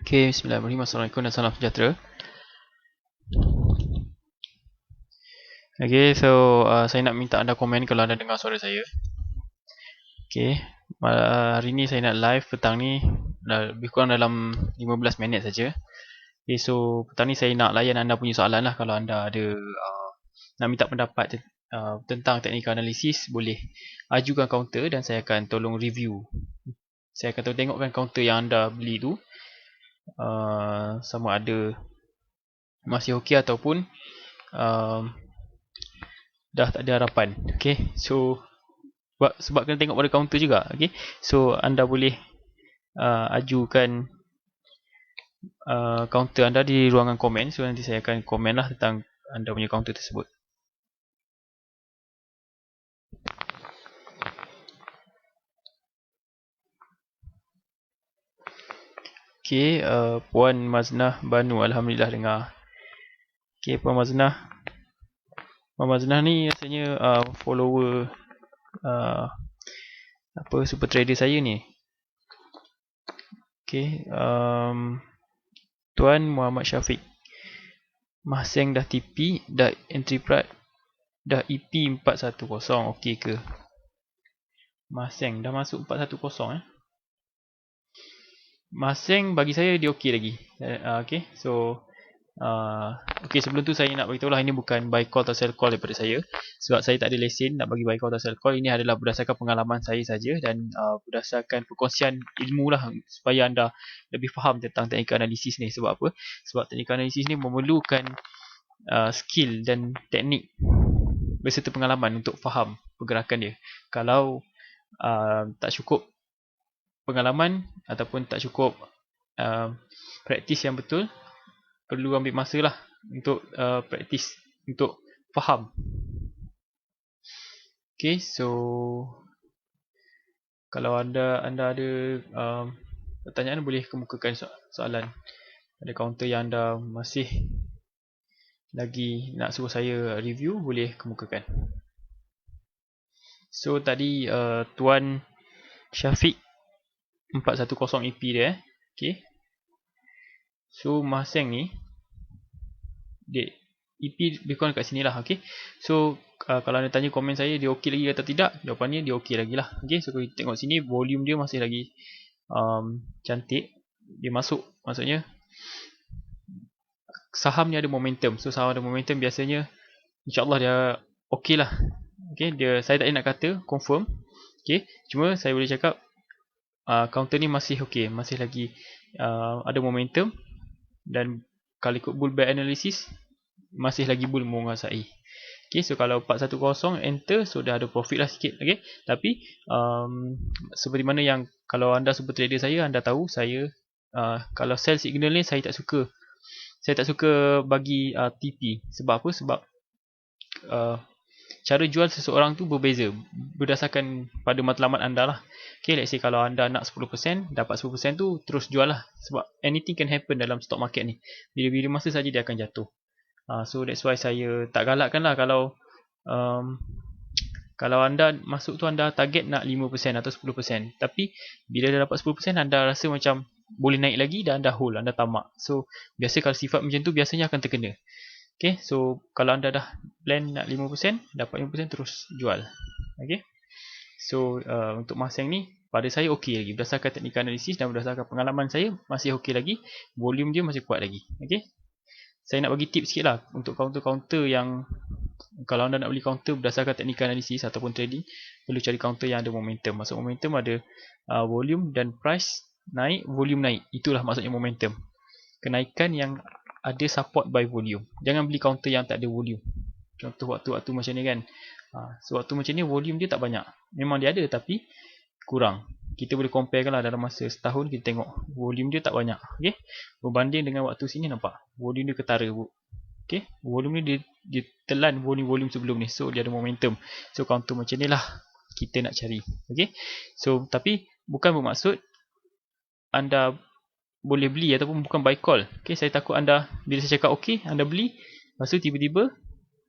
Okay, bismillahirrahmanirrahim. Assalamualaikum dan salam sejahtera. Okay, so saya nak minta anda komen kalau anda dengar suara saya. Okay, hari ni saya nak live petang ni lebih kurang dalam 15 minit saja. Okay, so petang ni saya nak layan anda punya soalan lah. Kalau anda ada nak minta pendapat tentang teknikal analisis, boleh ajukan counter dan saya akan tolong review. Saya akan tengokkan counter yang anda beli tu sama ada masih okey ataupun dah tak ada harapan. Okay, so sebab kena tengok pada counter juga. Okay, so anda boleh ajukan counter anda di ruangan komen. So nanti saya akan komen lah tentang anda punya counter tersebut. Okay, Puan Maznah Banu, Alhamdulillah dengar. Okay, Puan Maznah ni rasanya follower super trader saya ni. Okay, Tuan Muhammad Syafiq, Mahseng dah TP, dah entry price, dah EP 410, okey ke? Mahseng dah masuk 410 Mahseng bagi saya dia okey lagi. Okay, so okay, sebelum tu saya nak beritahu lah, ini bukan buy call atau sell call daripada saya. Sebab saya tak ada lesen nak bagi buy call atau sell call. Ini adalah berdasarkan pengalaman saya saja dan berdasarkan perkongsian ilmu lah, supaya anda lebih faham tentang teknikal analisis ni. Sebab apa? Sebab teknikal analisis ni memerlukan skill dan teknik berserta pengalaman untuk faham pergerakan dia. Kalau tak cukup pengalaman ataupun tak cukup praktis yang betul, perlu ambil masa lah untuk praktis, untuk faham. Okay, so kalau anda ada pertanyaan, boleh kemukakan soalan pada counter yang anda masih lagi nak suruh saya review, boleh kemukakan. So tadi Tuan Syafiq 410 EP dia. Okay, so Mahseng ni EP lebih kurang kat sini lah. Okay, so kalau anda tanya komen saya dia okey lagi atau tidak, jawapannya dia okey lagi lah. Okay, so kita tengok sini, volume dia masih lagi cantik, dia masuk, maksudnya saham ni ada momentum. So saham ada momentum, biasanya insyaAllah dia okey lah. Okay, saya tak nak kata confirm. Okay, cuma saya boleh cakap counter ni masih okey, masih lagi ada momentum. Dan kalau ikut bull bear analysis, masih lagi bull menguasai. Okay, so kalau 410 enter, so dah ada profit lah sikit. Okay, tapi seperti mana yang kalau anda super trader saya, anda tahu saya kalau sell signal ni saya tak suka. Saya tak suka bagi TP. Sebab apa? Sebab cara jual seseorang tu berbeza berdasarkan pada matlamat anda lah. Okay, let's say kalau anda nak 10%, dapat 10% tu terus jual lah. Sebab anything can happen dalam stock market ni. Bila-bila masa saja dia akan jatuh. So that's why saya tak galakkan lah kalau anda masuk tu anda target nak 5% atau 10%. Tapi bila dah dapat 10%, anda rasa macam boleh naik lagi dan anda hold, anda tamak. So biasa kalau sifat macam tu biasanya akan terkena. Okay, so kalau anda dah plan nak 5%, dapat 5% terus jual. Okay, so untuk Mahseng ni pada saya okey lagi, berdasarkan teknikal analisis dan berdasarkan pengalaman saya masih okey lagi, volume dia masih kuat lagi. Okay, saya nak bagi tips sikit lah untuk counter-counter yang kalau anda nak beli counter berdasarkan teknikal analisis ataupun trading, perlu cari counter yang ada momentum. Maksud momentum ada volume dan price naik, volume naik. Itulah maksudnya momentum. Kenaikan yang ada support by volume. Jangan beli counter yang tak ada volume. Contoh waktu-waktu macam ni kan. So waktu macam ni volume dia tak banyak. Memang dia ada tapi kurang. Kita boleh compare lah dalam masa setahun, kita tengok volume dia tak banyak. Okay, berbanding dengan waktu sini, nampak volume dia ketara. Okay, volume ni dia telan volume sebelum ni. So dia ada momentum. So counter macam ni lah kita nak cari. Okay, so tapi bukan bermaksud anda boleh beli ataupun bukan buy call. Okay, saya takut anda bila saya cakap okey, anda beli, lepas tu tiba-tiba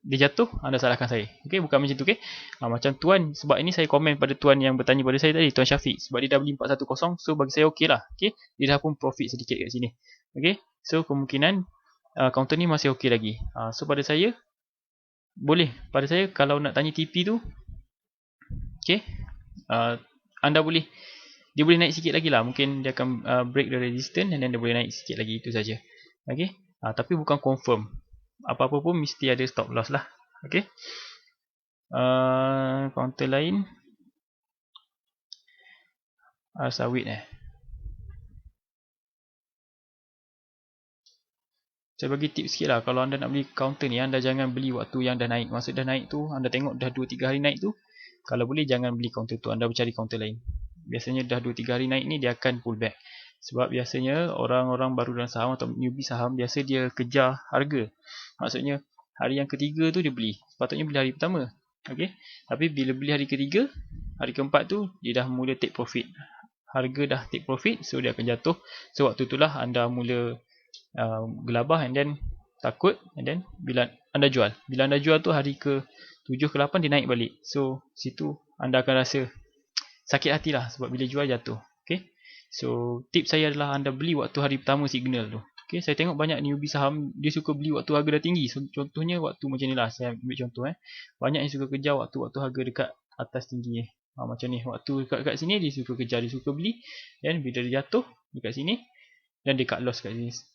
dia jatuh, anda salahkan saya. Okey, bukan macam tu. Okey, macam tuan, sebab ini saya komen pada tuan yang bertanya pada saya tadi, Tuan Syafiq, sebab dia dah beli 410, so bagi saya okey lah. Okey, dia dah pun profit sedikit kat sini. Okey, so kemungkinan counter ni masih okey lagi. So pada saya boleh, pada saya kalau nak tanya TP tu, okey, anda boleh, dia boleh naik sikit lagi lah. Mungkin dia akan break the resistance and then dia boleh naik sikit lagi, itu saja. Okey, tapi bukan confirm. Apa-apa pun mesti ada stop loss lah. Okey, counter lain, sawit saya bagi tips sikit lah. Kalau anda nak beli counter ni, anda jangan beli waktu yang dah naik. Maksud dah naik tu, anda tengok dah 2-3 hari naik tu, kalau boleh jangan beli counter tu, anda cari counter lain. Biasanya dah 2-3 hari naik ni, dia akan pull back. Sebab biasanya orang-orang baru dalam saham atau newbie saham, biasa dia kejar harga. Maksudnya hari yang ketiga tu dia beli, sepatutnya beli hari pertama. Okay? Tapi bila beli hari ketiga, hari keempat tu dia dah mula take profit. Harga dah take profit, so dia akan jatuh. So waktu itulah anda mula gelabah and then takut, and then bila anda jual, tu hari ke 7 ke 8 dia naik balik. So situ anda akan rasa sakit hati lah, sebab bila jual jatuh. Okay? So tips saya adalah anda beli waktu hari pertama signal tu. Okay, saya tengok banyak newbie saham dia suka beli waktu harga dah tinggi. So, contohnya waktu macam ni lah, saya ambil contoh banyak yang suka kejar waktu harga dekat atas tinggi macam ni, waktu dekat sini dia suka kejar, dia suka beli, dan bila dia jatuh dekat sini, dan dia cut loss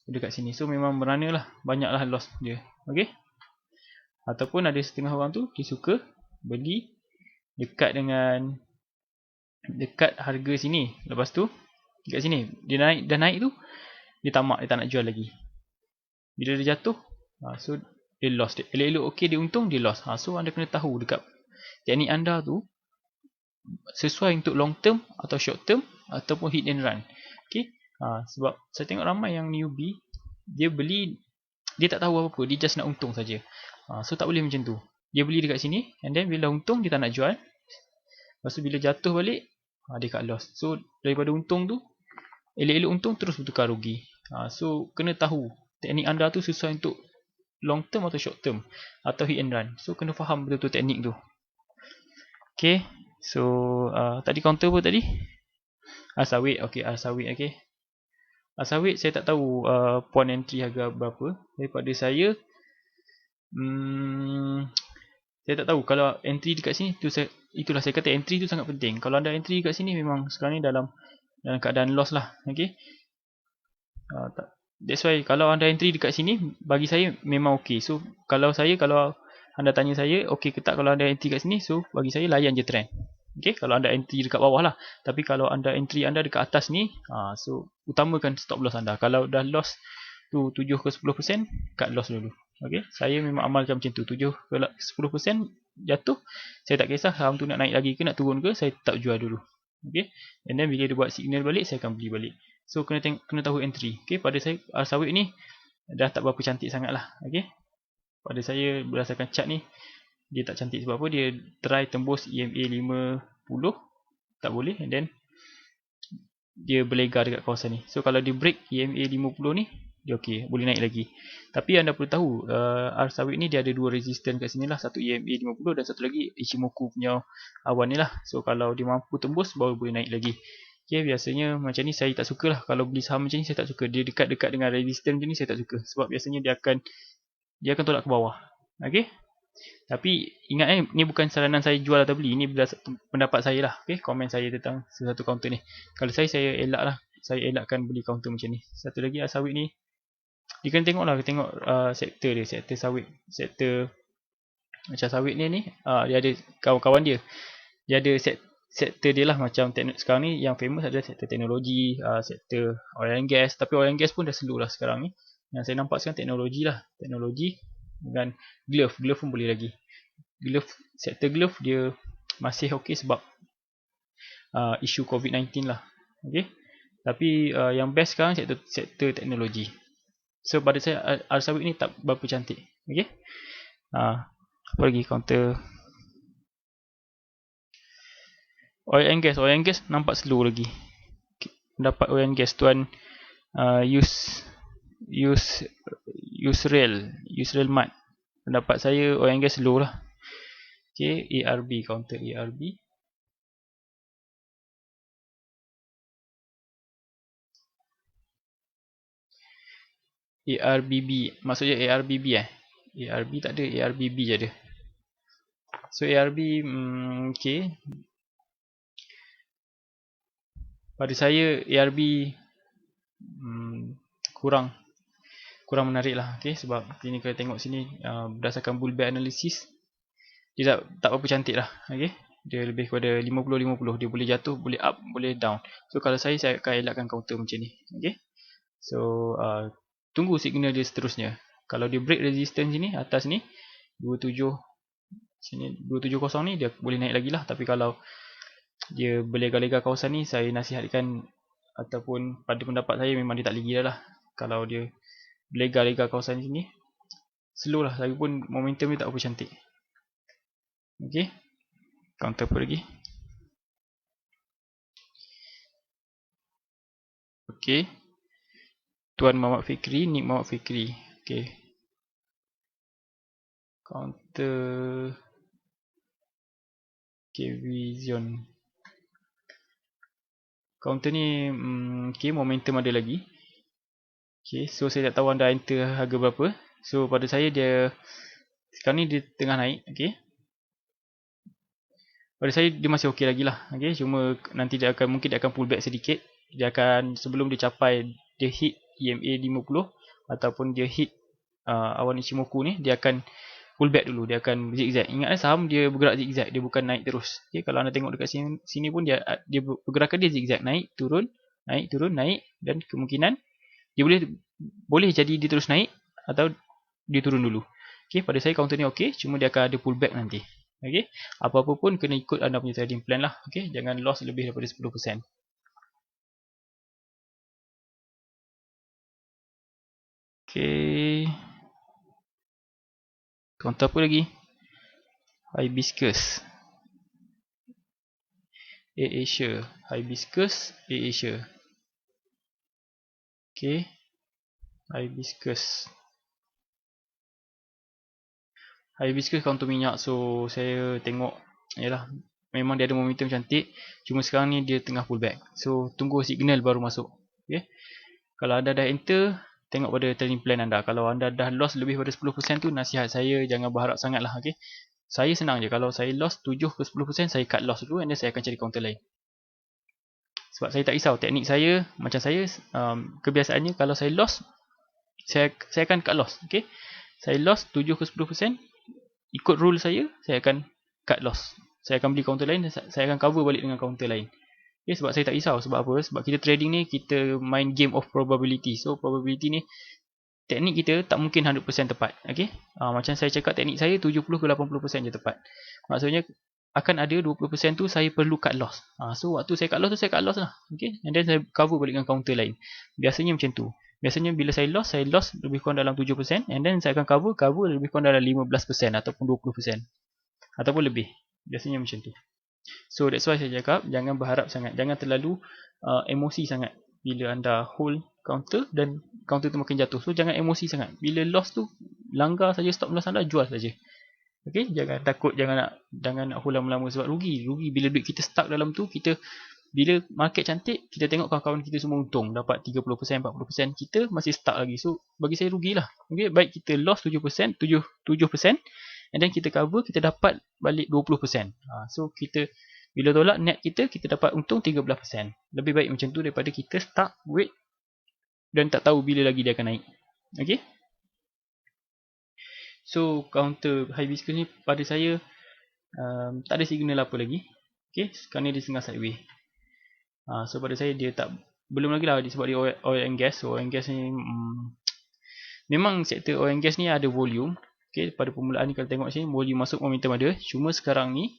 dekat sini. So memang merana lah, banyak lah loss dia. Okay, ataupun ada setengah orang tu dia suka beli dekat harga sini, lepas tu dekat sini dia dah naik tu, dia tamak, dia tak nak jual lagi. Bila dia jatuh, so dia loss. Elok-elok okey, dia untung, dia loss. So anda kena tahu dekat teknik anda tu sesuai untuk long term atau short term ataupun hit and run. Okay? Sebab saya tengok ramai yang newbie, dia beli, dia tak tahu apa-apa, dia just nak untung saja. So tak boleh macam tu. Dia beli dekat sini, and then bila untung dia tak nak jual. Lepas tu bila jatuh balik, dia cut loss. So daripada untung tu, elok-elok untung terus bertukar rugi. So kena tahu teknik anda tu sesuai untuk long term atau short term atau hit and run. So kena faham betul-betul teknik tu. Okay, so tadi counter apa tadi? Sawit. Okay, sawit. Okay, sawit saya tak tahu point entry harga berapa. Daripada saya, saya tak tahu. Kalau entry dekat sini, itulah saya kata entry tu sangat penting. Kalau anda entry dekat sini, memang sekarang ni dalam keadaan loss lah. Okay, that's why kalau anda entry dekat sini, bagi saya memang ok. So kalau anda tanya saya ok ke tak kalau anda entry kat sini, so bagi saya layan je trend. Okay, kalau anda entry dekat bawah lah. Tapi kalau anda entry anda dekat atas ni, so utamakan stop loss anda. Kalau dah loss tu 7 ke 10%, cut loss dulu. Okay, saya memang amalkan macam tu. 7 ke 10% jatuh, saya tak kisah saham tu nak naik lagi ke nak turun ke, saya tetap jual dulu. Okay, and then bila dia buat signal balik, saya akan beli balik. So kena tahu entry. Okay, pada saya sawit ni dah tak berapa cantik sangat lah. Okay, pada saya berdasarkan chart ni, dia tak cantik sebab apa, dia try tembus EMA 50, tak boleh, and then dia berlegar dekat kawasan ni. So kalau dia break EMA 50 ni, dia ok, boleh naik lagi. Tapi anda perlu tahu, sawit ni dia ada dua resistance kat sini lah. Satu EMA 50 dan satu lagi Ichimoku punya awan ni lah. So kalau dia mampu tembus, baru boleh naik lagi. Okay, biasanya macam ni saya tak suka lah. Kalau beli saham macam ni saya tak suka. Dia dekat-dekat dengan resistance macam ni saya tak suka. Sebab biasanya dia akan tolak ke bawah. Okay, tapi ingat ni bukan saranan saya jual atau beli. Ini pendapat saya lah. Okay, komen saya tentang sesuatu counter ni. Kalau saya elak lah. Saya elakkan beli counter macam ni. Satu lagi sawit ni, dia kena tengok lah. Tengok sektor dia. Sektor sawit. Sektor macam sawit ni dia ada kawan-kawan dia. Dia ada sektor dia lah. Macam sekarang ni yang famous adalah sektor teknologi, sektor oil and gas. Tapi oil and gas pun dah slow lah sekarang ni. Yang saya nampak sekarang teknologi lah. Teknologi dengan glove. Glove pun boleh lagi. Sektor glove dia masih ok sebab isu COVID-19 lah. Okay, tapi yang best sekarang sektor teknologi. So pada saya sawit ni tak berapa cantik. Okay, apa lagi counter? Oil and gas nampak slow lagi. Dapat oil and gas tuan use rail mat. pendapat saya oil and gas low lah. Okay, ARB, counter ARB. ARBB, maksudnya ARBB ARB tak ada, ARBB je ada. So ARB, okay. Pada saya ARB kurang menarik lah, okay? Sebab ini kalau tengok sini berdasarkan bullback analysis, dia tak berapa cantik lah, okay? Dia lebih kepada 50-50, dia boleh jatuh, boleh up, boleh down. So kalau saya akan elakkan counter macam ni, okay? So tunggu signal dia seterusnya. Kalau dia break resistance sini, atas ni 27 sini 270 ni, dia boleh naik lagi lah. Tapi kalau dia berlega-lega kawasan ni, saya nasihatkan ataupun pada pendapat saya memang dia tak lagi dah lah. Kalau dia berlega-lega kawasan sini, slow lah, lagipun momentum dia tak apa cantik. Okay, counter apa lagi? Okay, Tuan Muhammad Fikri, Nick Muhammad Fikri. Okay, counter Vision. Counter ni okay, momentum ada lagi. Okay, so saya tak tahu anda enter harga berapa. So pada saya dia sekarang ni dia tengah naik. Okay, pada saya dia masih okey lagi lah. Okay, cuma nanti mungkin dia akan pull back sedikit. Dia akan, sebelum dia capai, dia hit EMA 50 ataupun dia hit awan Ichimoku ni, dia akan pull back dulu, dia akan zigzag. Ingat saham dia bergerak zigzag, dia bukan naik terus. Okay, kalau anda tengok dekat sini pun dia pergerakan dia zigzag, naik turun, naik, dan kemungkinan dia boleh jadi dia terus naik atau dia turun dulu. Okay, pada saya counter ni okey, cuma dia akan ada pullback nanti. Okay, apa-apa pun kena ikut anda punya trading plan lah. Okay, jangan loss lebih daripada 10%. Okay, counter apa lagi? Hibiscus, AirAsia, Hibiscus, AirAsia. Okay, Hibiscus counter minyak. So saya tengok, yalah, memang dia ada momentum cantik, cuma sekarang ni dia tengah pullback. So tunggu signal baru masuk. Okay, kalau anda dah enter, tengok pada trading plan anda. Kalau anda dah loss lebih pada 10% tu, nasihat saya jangan berharap sangat lah. Okay, saya senang je, kalau saya loss 7 ke 10%, saya cut loss dulu, and then saya akan cari counter lain. Sebab saya tak risau, teknik saya macam saya, kebiasaannya kalau saya loss, saya akan cut loss. Okay, saya loss 7 ke 10%, ikut rule saya akan cut loss. Saya akan beli counter lain, saya akan cover balik dengan counter lain. Okay, sebab saya tak risau. Sebab apa? Sebab kita trading ni, kita main game of probability. So probability ni, teknik kita tak mungkin 100% tepat. Okay, macam saya cakap, teknik saya 70 ke 80% je tepat. Maksudnya akan ada 20% tu saya perlu cut loss. So waktu saya cut loss tu, saya cut loss lah. Okay, and then saya cover balik dengan counter lain. Biasanya macam tu. Biasanya bila saya loss lebih kurang dalam 7%, and then saya akan cover lebih kurang dalam 15% ataupun 20% ataupun lebih. Biasanya macam tu. So that's why saya cakap, jangan berharap sangat, jangan terlalu emosi sangat bila anda hold counter dan counter tu makin jatuh. So jangan emosi sangat. Bila loss tu, langgar saja stop loss anda, jual saja. Okay, jangan takut, jangan nak hold lama-lama, sebab rugi bila duit kita stuck dalam tu. Bila market cantik, kita tengok kawan-kawan kita semua untung, dapat 30%, 40%, kita masih stuck lagi. So bagi saya rugilah. Okay, baik kita loss 7%, and then kita cover, kita dapat balik 20%. So kita, bila tolak net kita dapat untung 13%. Lebih baik macam tu daripada kita stuck, wait, dan tak tahu bila lagi dia akan naik. Okay, so counter Hibiscus ni pada saya tak ada signal apa lagi. Okay, sekarang ni dia tengah sideways. So pada saya dia tak, belum lagi lah, sebab dia oil and gas. So oil and gas ni memang sektor oil and gas ni ada volume. Okay, pada permulaan ni kalau tengok sini, volume masuk, momentum ada. Cuma sekarang ni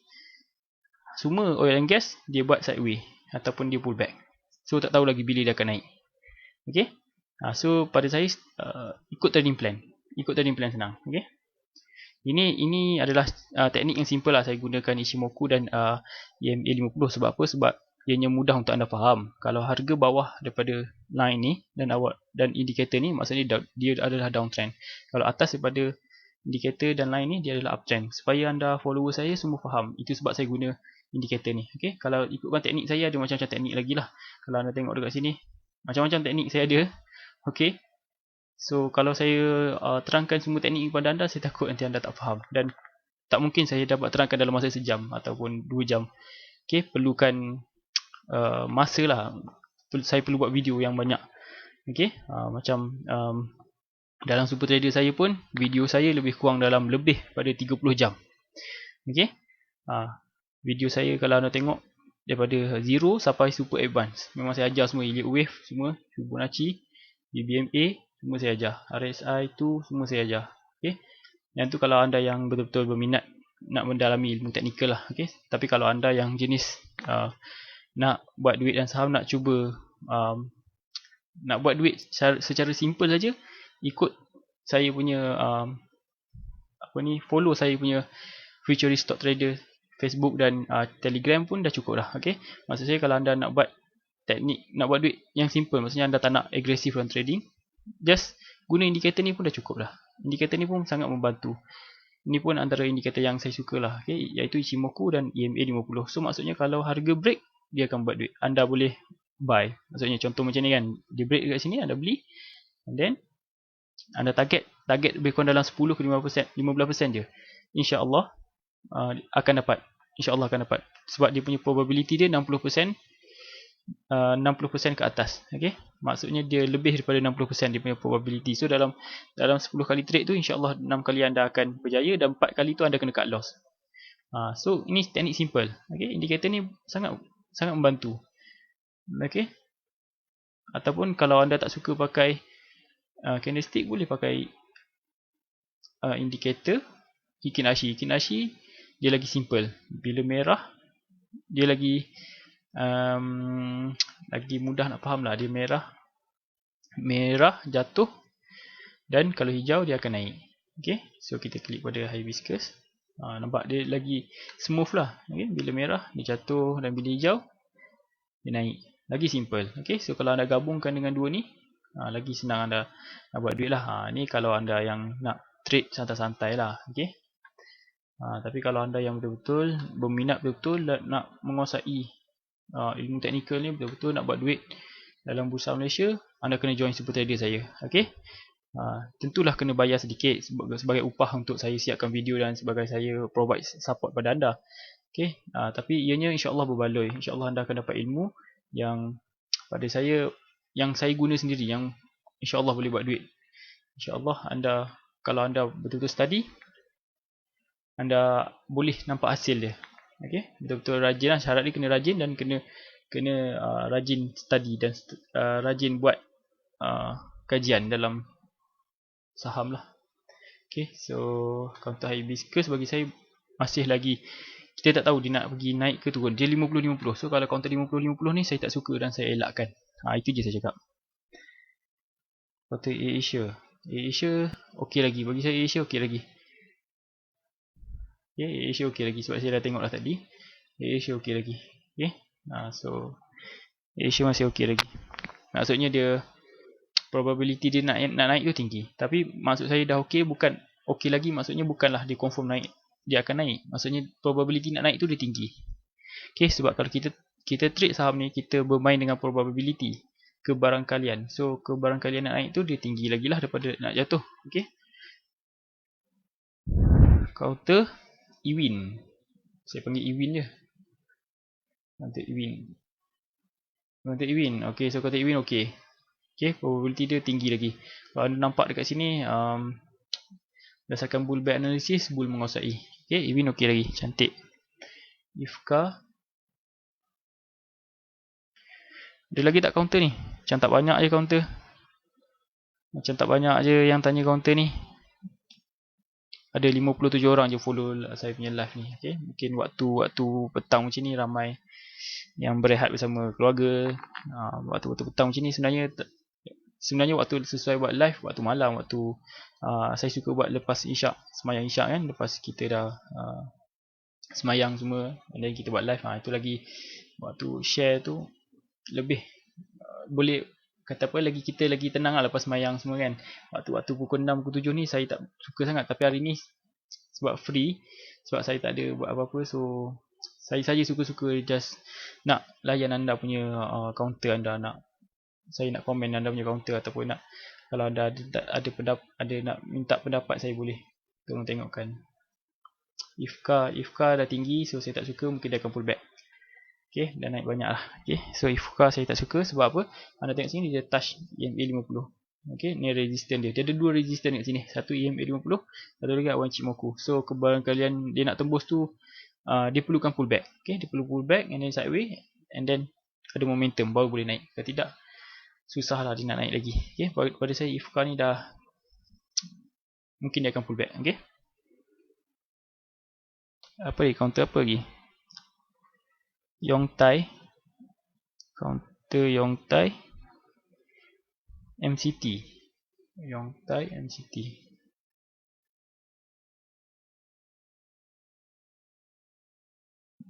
semua oil and gas dia buat sideways ataupun dia pullback. So tak tahu lagi bila dia akan naik. Okay, so pada saya ikut trading plan. Senang. Okay, ini adalah teknik yang simple lah. Saya gunakan Ichimoku dan EMA 50. Sebab apa? Sebab ianya mudah untuk anda faham. Kalau harga bawah daripada line ni dan indikator ni, maksudnya dia adalah downtrend. Kalau atas daripada indikator dan line ni dia adalah uptrend. Supaya anda follower saya semua faham. Itu sebab saya guna indikator ni. Okay? Kalau ikutkan teknik saya, ada macam-macam teknik lagi lah. Kalau anda tengok dekat sini, macam-macam teknik saya ada. Okay? So kalau saya terangkan semua teknik kepada anda, saya takut nanti anda tak faham. Dan tak mungkin saya dapat terangkan dalam masa sejam ataupun 2 jam. Okay? Perlukan masa lah. Saya perlu buat video yang banyak. Okay? Macam dalam Super Trader saya pun, video saya lebih kurang dalam lebih pada 30 jam. Okay? Video saya kalau anda tengok, daripada 0 sampai Super Advance. Memang saya ajar semua. Elliott Wave semua, Fibonacci, BBMA, semua saya ajar. RSI tu semua saya ajar. Okay? Yang tu kalau anda yang betul-betul berminat nak mendalami ilmu teknikal lah. Okay? Tapi kalau anda yang jenis nak buat duit dan saham, nak cuba nak buat duit secara simple saja, ikut saya punya follow saya punya Futurist Stock Trader Facebook dan Telegram pun dah cukup dah. Okay? Maksud saya kalau anda nak buat teknik, nak buat duit yang simple, maksudnya anda tak nak agresif dalam trading, just guna indikator ni pun dah cukup dah. Indikator ni pun sangat membantu. Ini pun antara indikator yang saya suka lah. Okay? Iaitu Ichimoku dan EMA 50. So maksudnya kalau harga break, dia akan buat duit. Anda boleh buy. Maksudnya contoh macam ni kan, dia break dekat sini, anda beli, and then anda target lebih kurang dalam 10 ke 15% je. InsyaAllah akan dapat. InsyaAllah akan dapat. Sebab dia punya probability dia 60%, 60% ke atas. Okay? Maksudnya dia lebih daripada 60% dia punya probability. So dalam 10 kali trade tu, insyaAllah 6 kali anda akan berjaya dan 4 kali tu anda kena cut loss. So ini teknik simple. Okay? Indikator ni sangat membantu. Okay? Ataupun kalau anda tak suka pakai candlestick, boleh pakai indikator Kikinashi. Kikinashi dia lagi simple. Bila merah, dia lagi mudah nak faham lah. Dia merah jatuh, dan kalau hijau dia akan naik. Okay? So kita klik pada hibiscus. Nampak dia lagi smooth lah. Okay? Bila merah dia jatuh, dan bila hijau dia naik. Lagi simple. Okay? So kalau anda gabungkan dengan dua ni, lagi senang anda nak buat duit lah. Ni kalau anda yang nak trade santai-santai lah. Okay? Tapi kalau anda yang betul-betul berminat, betul nak menguasai ilmu teknikal ni, betul-betul nak buat duit dalam bursa Malaysia, anda kena join Super Trader saya. Okay? Tentulah kena bayar sedikit sebagai upah untuk saya siapkan video dan sebagai saya provide support pada anda. Okay? Tapi ianya insyaAllah berbaloi. InsyaAllah anda akan dapat ilmu yang pada saya, yang saya guna sendiri, yang insyaAllah boleh buat duit. InsyaAllah anda, kalau anda betul-betul study, anda boleh nampak hasil dia. Okay? Betul-betul rajin lah. Syarat dia kena rajin, dan kena rajin study dan rajin buat kajian dalam saham lah. Okay, so counter hibiscus bagi saya masih lagi, kita tak tahu dia nak pergi naik ke turun. Dia 50-50. So kalau counter 50-50 ni saya tak suka dan saya elakkan. Itu je saya cakap. Counter Asia okey lagi. Bagi saya Asia okey lagi. Okay, Asia okey lagi sebab saya dah tengok dah tadi. Asia okey lagi. Okay, so Asia masih okey lagi. Maksudnya dia probability dia nak naik tu tinggi. Tapi maksud saya dah okey, bukan okey lagi, maksudnya bukanlah dia confirm naik, dia akan naik. Maksudnya probability nak naik tu dia tinggi. Okay, sebab kalau kita trade saham ni, kita bermain dengan probability, kebarangkalian. So kebarangkalian nak naik tu dia tinggi lagi lah daripada nak jatuh. Okay, counter Ewin, saya panggil Ewin je. Counter Ewin. Okay, so counter Ewin okey. Okay, probability dia tinggi lagi. Kalau anda nampak dekat sini, berdasarkan bull bear analysis, bull menguasai. Okay, Ewin okey lagi, cantik. Ifka, ada lagi tak counter ni? Macam tak banyak je counter. Macam tak banyak je yang tanya counter ni. Ada 57 orang je follow saya punya live ni. Okay, mungkin waktu petang macam ni ramai yang berehat bersama keluarga. Waktu petang macam ni sebenarnya waktu sesuai buat live, waktu malam, waktu saya suka buat lepas isyak, semayang isyak kan, lepas kita dah semayang semua, dan kita buat live. Itu lagi waktu share tu lebih boleh kata apa, kita lagi tenang lah lepas semayang semua kan. Waktu pukul 6, pukul 7 ni saya tak suka sangat. Tapi hari ni sebab free, sebab saya tak ada buat apa-apa, so saya saja suka-suka just nak layan anda punya counter anda, saya nak komen anda punya counter, ataupun nak, kalau anda ada nak minta pendapat, saya boleh tolong tengokkan. Ifka dah tinggi, so saya tak suka, mungkin dia akan pull back. Okay, dah naik banyak lah. Okay, so Ifka saya tak suka sebab apa? Anda tengok sini dia touch EMA 50. Okay, ni resistance dia. Dia ada dua resistance kat sini. Satu EMA 50, satu lagi awan Ichimoku. So kebarangkalian dia nak tembus tu, dia perlukan pullback. Okay, dia perlu pullback and then sideways, and then ada momentum baru boleh naik. Kalau tidak, susah lah dia nak naik lagi. Okay, pada saya Ifka ni dah, mungkin dia akan pullback. Okay, apa lagi? Counter apa lagi? Yongtai, counter Yongtai, MCT, Yongtai MCT.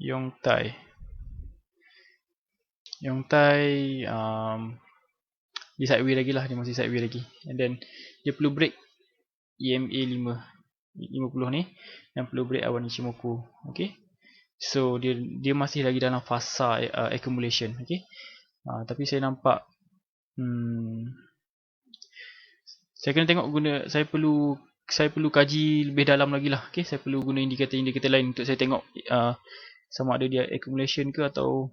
Yongtai dia sideways lagi lah, dia masih sideways lagi, and then dia perlu break EMA 50 ni, dan perlu break awan Ichimoku. Okay, so dia masih lagi dalam fasa accumulation. Okay, tapi saya nampak saya kena tengok saya perlu kaji lebih dalam lagi lah. Okay, saya perlu guna indikator lain untuk saya tengok sama ada dia accumulation ke atau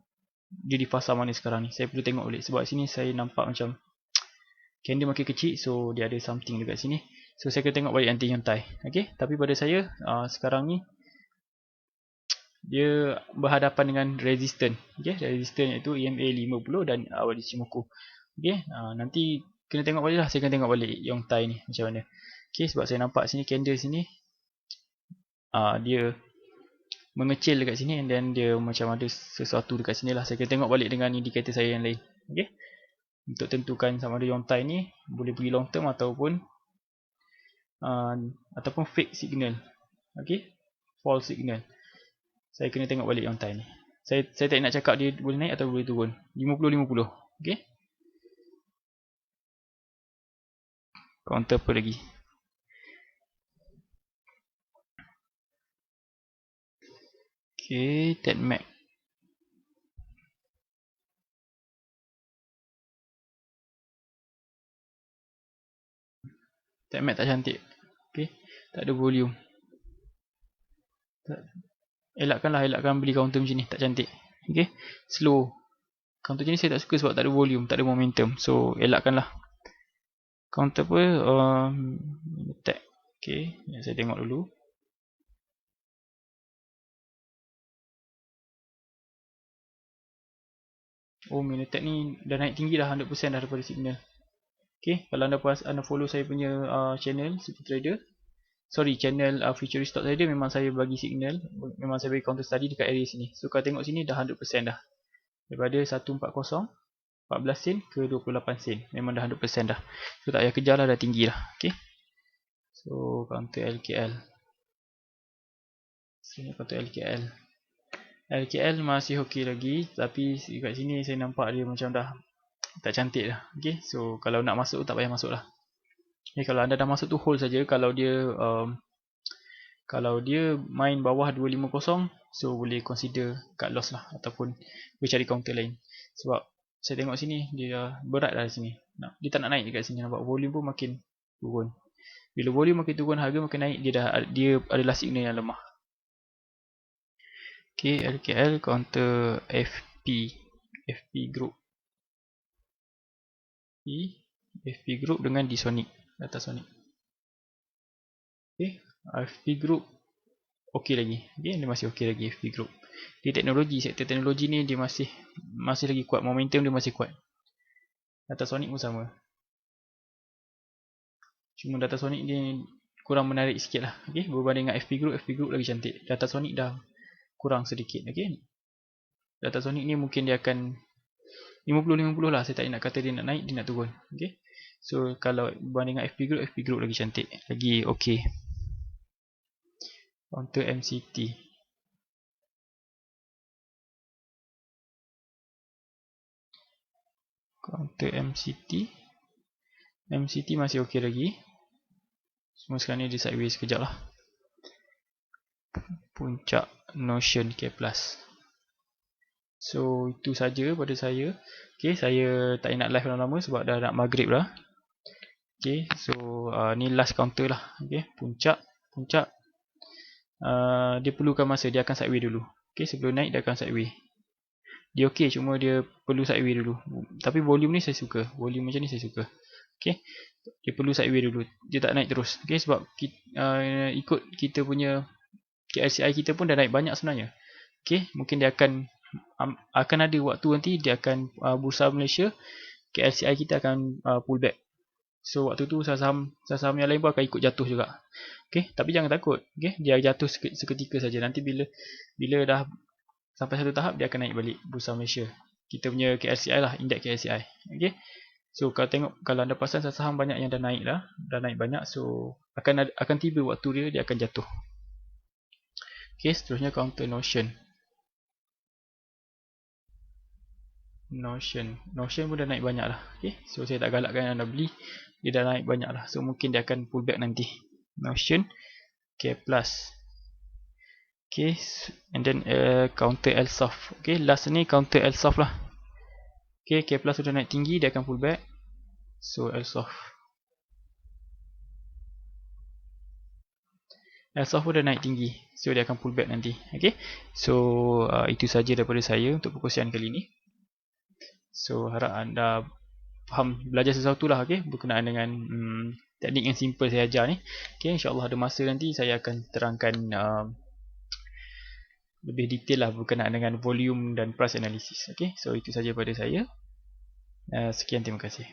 dia di fasa mana sekarang ni. Saya perlu tengok balik, sebab sini saya nampak macam candle makin kecil, so dia ada something dekat sini. So saya kena tengok balik nanti Yongtai. Okay, tapi pada saya sekarang ni dia berhadapan dengan resistance. Okay, resistance iaitu EMA 50 dan awan Ichimoku. Okay, nanti kena tengok balik lah. Saya kena tengok balik Yongtai ni macam mana. Okay, sebab saya nampak sini candle sini dia mengecil dekat sini, and then dia macam ada sesuatu dekat sini lah. Saya kena tengok balik dengan indikator saya yang lain. Okay, untuk tentukan sama ada Yongtai ni boleh pergi long term ataupun fake signal. Okay, false signal. Saya kena tengok balik Yongtai ni. Saya tak nak cakap dia boleh naik atau boleh turun. 50-50. Okay, counter apa lagi? Okay, TEDMAC. TEDMAC tak cantik. Okay, tak ada volume. Elakkan beli counter macam ni, tak cantik. Okay, slow. Counter macam ni saya tak suka sebab tak ada volume, tak ada momentum. So elakkanlah. Counter apa? Tag. Okay, saya tengok dulu. Oh, Minitech ni dah naik tinggi dah, 100% dah daripada signal. Okay, kalau anda follow saya punya channel Super Trader, channel Future Stock Trader, memang saya bagi signal, memang saya bagi counter study dekat area sini. So kalau tengok sini dah 100% dah, daripada 140 14 sen ke 28 sen, memang dah 100% dah. So tak payah kejar lah, dah tinggi dah. Okay, so counter LKL, sini counter LKL masih okey lagi, tapi kat sini saya nampak dia macam dah tak cantik dah. Okay, so kalau nak masuk tak payah masuk lah. Okay, kalau anda dah masuk tu hold saja. Kalau dia main bawah 250, so boleh consider cut loss lah, ataupun boleh cari counter lain. Sebab saya tengok sini dia berat dah di sini. Dia tak nak naik dekat sini, nampak volume pun makin turun. Bila volume makin turun, harga makin naik, dia adalah signal yang lemah. Okay, LKL counter FP Group. FP Group dengan D-Sonic, data Sonic. Okay, FP Group okey lagi. Okay, dia masih okey lagi FP Group. Di teknologi, sektor teknologi ni dia masih lagi kuat, momentum dia masih kuat. Data Sonic pun sama. Cuma Data Sonic ni kurang menarik sikit lah. Okay, berbanding dengan FP Group lagi cantik. Data Sonic dah kurang sedikit. Okay, Data Sonic ni mungkin dia akan 50-50 lah. Saya tak nak kata dia nak naik, dia nak turun. Okay, so kalau berbanding dengan FP Group lagi cantik, lagi okey. Counter MCT. Counter MCT masih okey lagi. Semua sekarang ni dia sideways sekejap lah. Puncak Notion K+. So itu saja pada saya. Okay, saya tak nak live lama-lama sebab dah nak maghrib dah. Okay, so ni last counter lah. Okay, puncak. Dia perlukan masa, dia akan sideways dulu. Okay, sebelum naik dia akan sideways. Dia okey, cuma dia perlu sideways dulu. Tapi volume ni saya suka. Volume macam ni saya suka. Okay, dia perlu sideways dulu. Dia tak naik terus. Okay, sebab ikut kita punya KLCI kita pun dah naik banyak sebenarnya. Okay, mungkin dia akan ada waktu nanti dia akan Bursa Malaysia, KLCI kita akan pull back. So waktu tu saham yang lain pun akan ikut jatuh juga. Okay, tapi jangan takut. Okay, dia jatuh seketika saja. Nanti bila dah sampai satu tahap dia akan naik balik Bursa Malaysia. Kita punya KLCI lah, indeks KLCI. Okay. So kalau anda perasan saham banyak yang dah naik banyak, so akan tiba waktu dia akan jatuh. Okay, seterusnya counter Notion pun dah naik banyak lah. Okay, so saya tak galakkan anda beli. Dia dah naik banyak lah, so mungkin dia akan pull back nanti. Notion K+. Okay, and then counter Elsoft. Okay, last ni counter Elsoft lah. Okay, K+ sudah naik tinggi, dia akan pull back. So Elsoft pun dah naik tinggi, so dia akan pull back nanti. Okay, so itu saja daripada saya untuk perkongsian kali ini. So harap anda faham, belajar sesuatu lah. Okay, berkenaan dengan teknik yang simple saya ajar ni. Okay, insyaAllah ada masa nanti saya akan terangkan lebih detail lah berkenaan dengan volume dan price analysis. Okay, so itu saja daripada saya. Sekian, terima kasih.